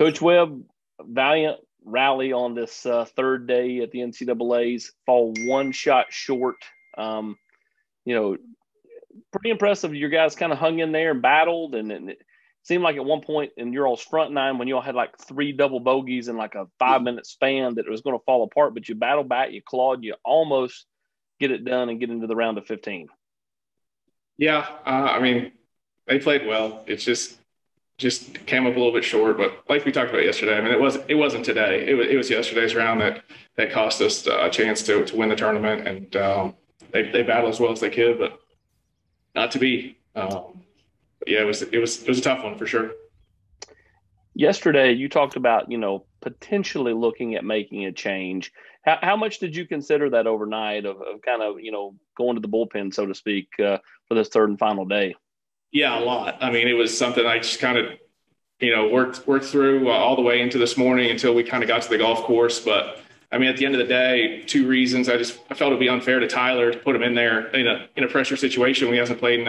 Coach Webb, valiant rally on this third day at the NCAA's, fall one shot short. You know, pretty impressive. Your guys kind of hung in there and battled, and it seemed like at one point in your all's front nine, when you all had like 3 double bogeys in like a 5-minute span, that it was going to fall apart. But you battled back, you clawed, you almost get it done and get into the round of 15. Yeah, I mean, they played well. It's just came up a little bit short. But like we talked about yesterday, I mean, it wasn't today. It was yesterday's round that cost us a chance to win the tournament, and they battled as well as they could, but not to be. Yeah, it was a tough one for sure. Yesterday, you talked about, potentially looking at making a change. How much did you consider that overnight of kind of, going to the bullpen, so to speak, for this third and final day? Yeah, a lot. I mean, it was something I just kind of, worked through all the way into this morning until we kind of got to the golf course. But I mean, at the end of the day, 2 reasons. I felt it'd be unfair to Tyler to put him in there in a pressure situation when he hasn't played in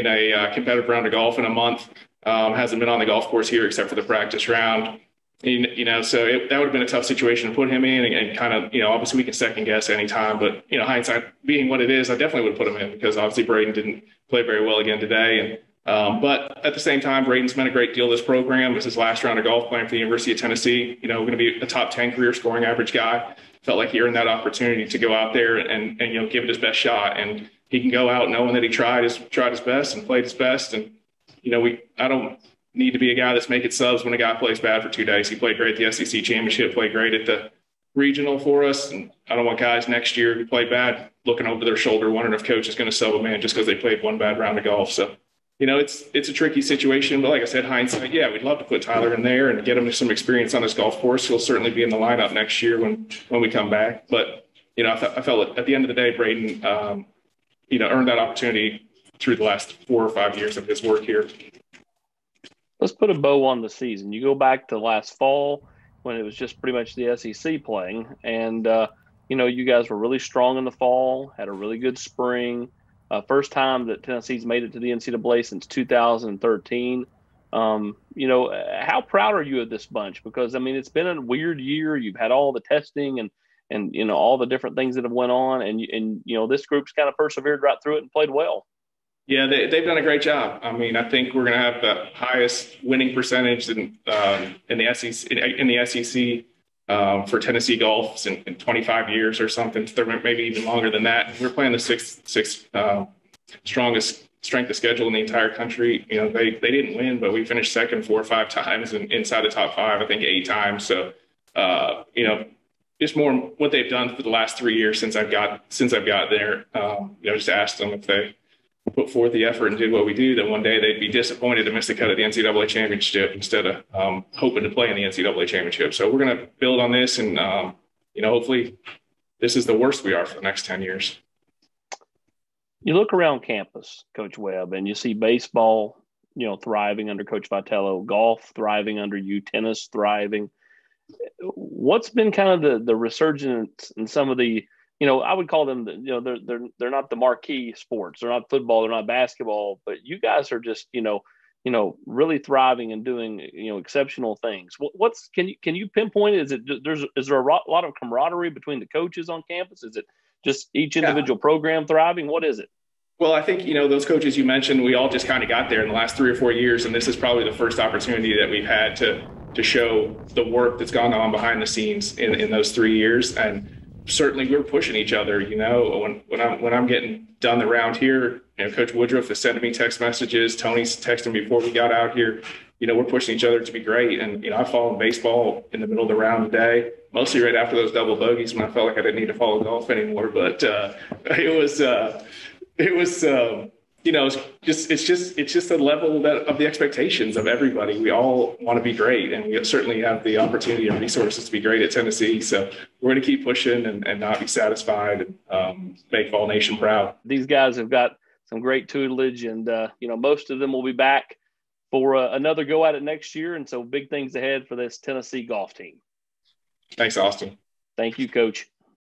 a competitive round of golf in a month. Hasn't been on the golf course here except for the practice round. So that would have been a tough situation to put him in, and kind of, obviously we can second guess any time, but, hindsight being what it is, I definitely would have put him in because obviously Braden didn't play very well again today. But at the same time, Braden's been a great deal of this program. This is his last round of golf playing for the University of Tennessee. Going to be a top 10 career scoring average guy. Felt like he earned that opportunity to go out there and give it his best shot. And he can go out knowing that he tried his best and played his best. And, I don't need to be a guy that's making subs when a guy plays bad for 2 days. He played great at the SEC championship, played great at the regional for us. And I don't want guys next year who play bad looking over their shoulder, wondering if coach is going to sub a man just because they played one bad round of golf. So, it's a tricky situation. But like I said, hindsight, yeah, we'd love to put Tyler in there and get him some experience on this golf course. He'll certainly be in the lineup next year when we come back. But, I felt at the end of the day, Braden, earned that opportunity through the last 4 or 5 years of his work here. Let's put a bow on the season. You go back to last fall when it was just pretty much the SEC playing. And, you guys were really strong in the fall, had a really good spring. First time that Tennessee's made it to the NCAA since 2013. How proud are you of this bunch? Because, I mean, it's been a weird year. You've had all the testing and all the different things that have went on. And this group's kind of persevered right through it and played well. Yeah, they've done a great job. I mean, I think we're going to have the highest winning percentage in the SEC for Tennessee golf in 25 years or something, maybe even longer than that. We're playing the sixth strongest strength of schedule in the entire country. They didn't win, but we finished second 4 or 5 times and inside the top 5, I think 8 times. So, just more what they've done for the last 3 years since I've got there. Just asked them if they put forth the effort and did what we do, then one day they'd be disappointed to miss the cut of the NCAA championship instead of hoping to play in the NCAA championship. So we're going to build on this, and hopefully this is the worst we are for the next 10 years. You look around campus, Coach Webb, and you see baseball, thriving under Coach Vitello, golf thriving under you, tennis thriving. What's been kind of the resurgence in some of the, I would call them, they're not the marquee sports. They're not football. They're not basketball. But you guys are just, really thriving and doing, exceptional things. Can you pinpoint it? Is there a lot of camaraderie between the coaches on campus? Is it just each individual program thriving? What is it? Well, I think, those coaches you mentioned, we all just kind of got there in the last 3 or 4 years. And this is probably the first opportunity that we've had to show the work that's gone on behind the scenes in those 3 years. And certainly we're pushing each other, when I'm getting done the round here, Coach Woodruff is sending me text messages. Tony's texting me before we got out here. We're pushing each other to be great. And, I followed baseball in the middle of the round today, mostly right after those double bogeys when I felt like I didn't need to follow golf anymore. But it was it's just a level of the expectations of everybody. We all want to be great, and we certainly have the opportunity and resources to be great at Tennessee. So we're going to keep pushing and not be satisfied and make Vol Nation proud. These guys have got some great tutelage, and most of them will be back for another go at it next year. And so big things ahead for this Tennessee golf team. Thanks, Austin. Thank you, Coach.